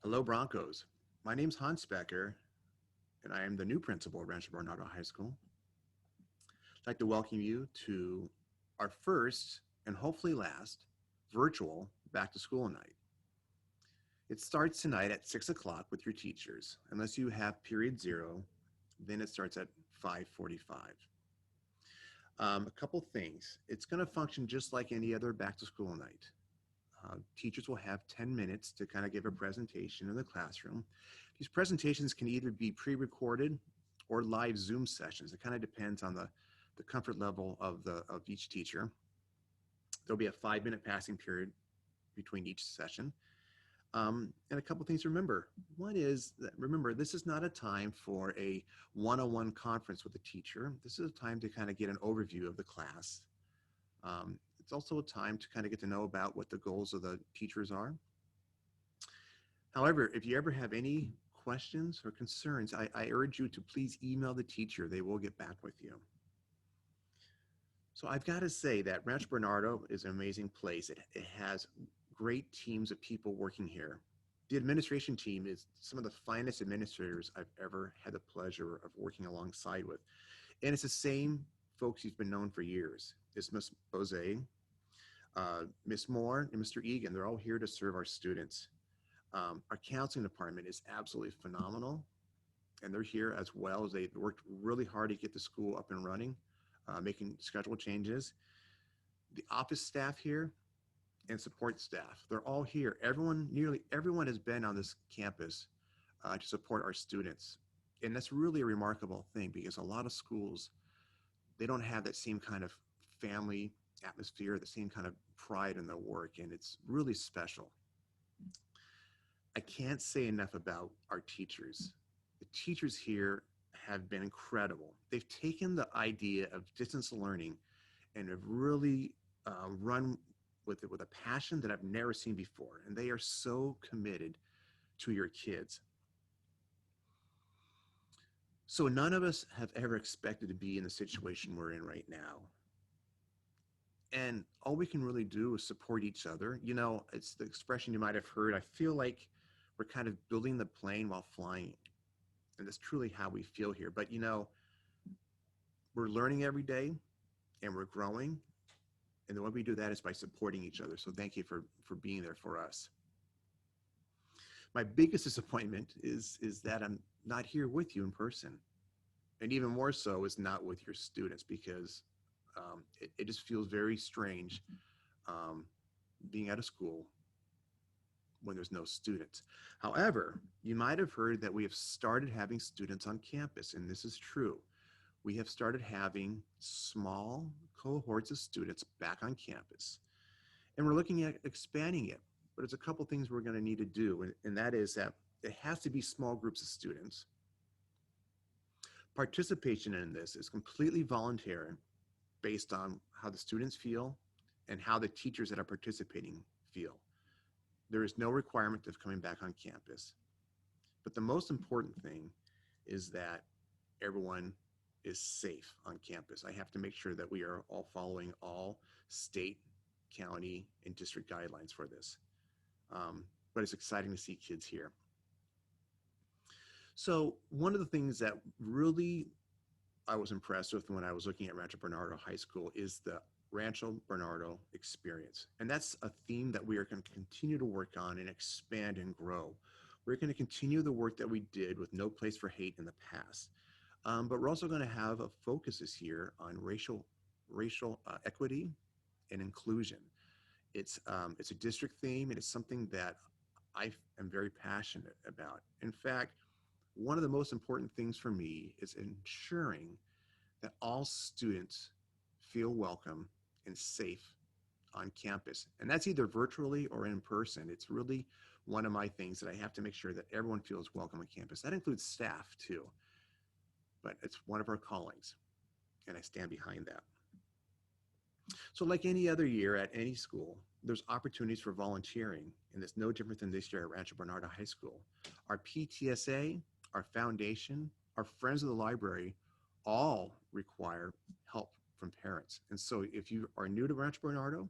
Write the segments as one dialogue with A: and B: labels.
A: Hello, Broncos. My name's Hans Becker, and I am the new principal at Rancho Bernardo High School. I'd like to welcome you to our first and hopefully last virtual back to school night. It starts tonight at 6 o'clock with your teachers. Unless you have period zero, then it starts at 5:45. A couple things. It's going to function just like any other back to school night. Teachers will have 10 minutes to kind of give a presentation in the classroom. These presentations can either be pre-recorded or live Zoom sessions. It kind of depends on the comfort level of each teacher. There'll be a 5-minute passing period between each session. And a couple things to remember. One is that remember, this is not a time for a one-on-one conference with the teacher. This is a time to kind of get an overview of the class. It's also a time to kind of get to know about what the goals of the teachers are. However, if you ever have any questions or concerns, I urge you to please email the teacher. They will get back with you. So I've got to say that Rancho Bernardo is an amazing place. It has great teams of people working here. The administration team is some of the finest administrators I've ever had the pleasure of working alongside with. And it's the same folks you've been known for years. It's Miss Bose, Miss Moore, and Mr. Egan. They're all here to serve our students. Our counseling department is absolutely phenomenal, and they're here as well as they've worked really hard to get the school up and running, making schedule changes. The office staff here and support staff, they're all here. Nearly everyone has been on this campus to support our students. And that's really a remarkable thing because a lot of schools, they don't have that same kind of family atmosphere, the same kind of pride in their work, and it's really special. I can't say enough about our teachers. The teachers here have been incredible. They've taken the idea of distance learning and have really run with it with a passion that I've never seen before. And they are so committed to your kids. So none of us have ever expected to be in the situation we're in right now. And all we can really do is support each other. You know, it's the expression you might have heard. I feel like we're kind of building the plane while flying. And that's truly how we feel here. But, you know, we're learning every day and we're growing. And the way we do that is by supporting each other. So thank you for being there for us. My biggest disappointment is that I'm not here with you in person. And even more so is not with your students because it just feels very strange being at a school when there's no students. However, you might have heard that we have started having students on campus, and this is true. We have started having small cohorts of students back on campus, and we're looking at expanding it. But there's a couple things we're going to need to do, and that is that it has to be small groups of students. Participation in this is completely voluntary based on how the students feel and how the teachers that are participating feel. There is no requirement of coming back on campus. But the most important thing is that everyone is safe on campus. I have to make sure that we are all following all state, county, and district guidelines for this. But it's exciting to see kids here. So one of the things that really I was impressed with when I was looking at Rancho Bernardo High School is the Rancho Bernardo experience. And that's a theme that we are going to continue to work on and expand and grow. We're going to continue the work that we did with No Place for Hate in the past. But we're also going to have a focus this year on racial equity and inclusion. It's a district theme, and it's something that I am very passionate about. In fact, one of the most important things for me is ensuring that all students feel welcome and safe on campus. And that's either virtually or in person. It's really one of my things that I have to make sure that everyone feels welcome on campus. That includes staff too, but it's one of our callings, and I stand behind that. So like any other year at any school, there's opportunities for volunteering, and it's no different than this year at Rancho Bernardo High School. Our PTSA, our foundation, our Friends of the Library all require help from parents. And so if you are new to Rancho Bernardo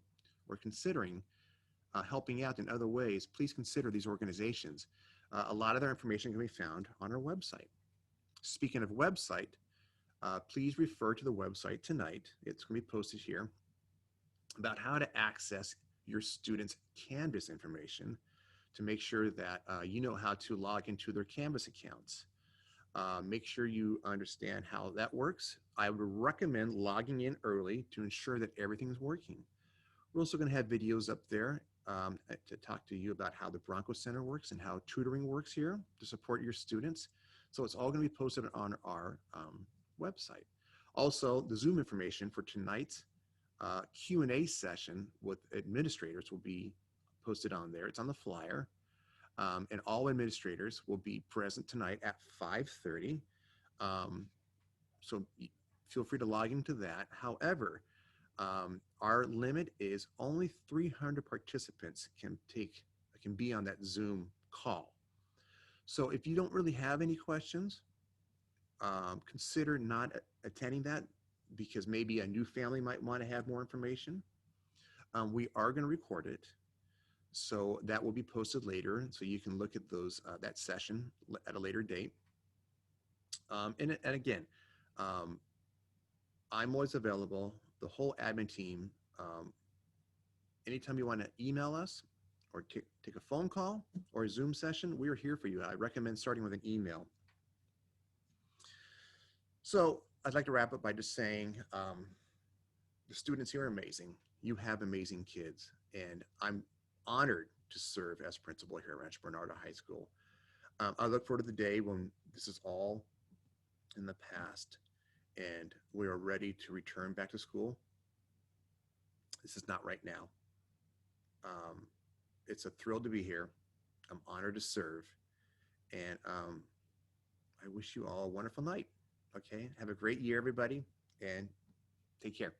A: or considering helping out in other ways, please consider these organizations. A lot of their information can be found on our website. Speaking of website, please refer to the website tonight. It's going to be posted here about how to access your students' Canvas information to make sure that you know how to log into their Canvas accounts. Make sure you understand how that works. I would recommend logging in early to ensure that everything's working. We're also going to have videos up there to talk to you about how the Bronco Center works and how tutoring works here to support your students. So it's all going to be posted on our website. Also, the Zoom information for tonight's Q&A session with administrators will be posted on there. It's on the flyer. And all administrators will be present tonight at 5:30. Um, so feel free to log into that. However, our limit is only 300 participants can be on that Zoom call. So if you don't really have any questions, consider not attending that because maybe a new family might want to have more information. We are going to record it, so that will be posted later, so you can look at that session at a later date. And again, um, I'm always available. The whole admin team. Anytime you want to email us or take a phone call or a Zoom session, we are here for you. I recommend starting with an email. So I'd like to wrap up by just saying the students here are amazing. You have amazing kids, and I'm honored to serve as principal here at Rancho Bernardo High School. I look forward to the day when this is all in the past and we are ready to return back to school. This is not right now. Um, it's a thrill to be here. I'm honored to serve, and I wish you all a wonderful night. Okay, have a great year, everybody, and take care.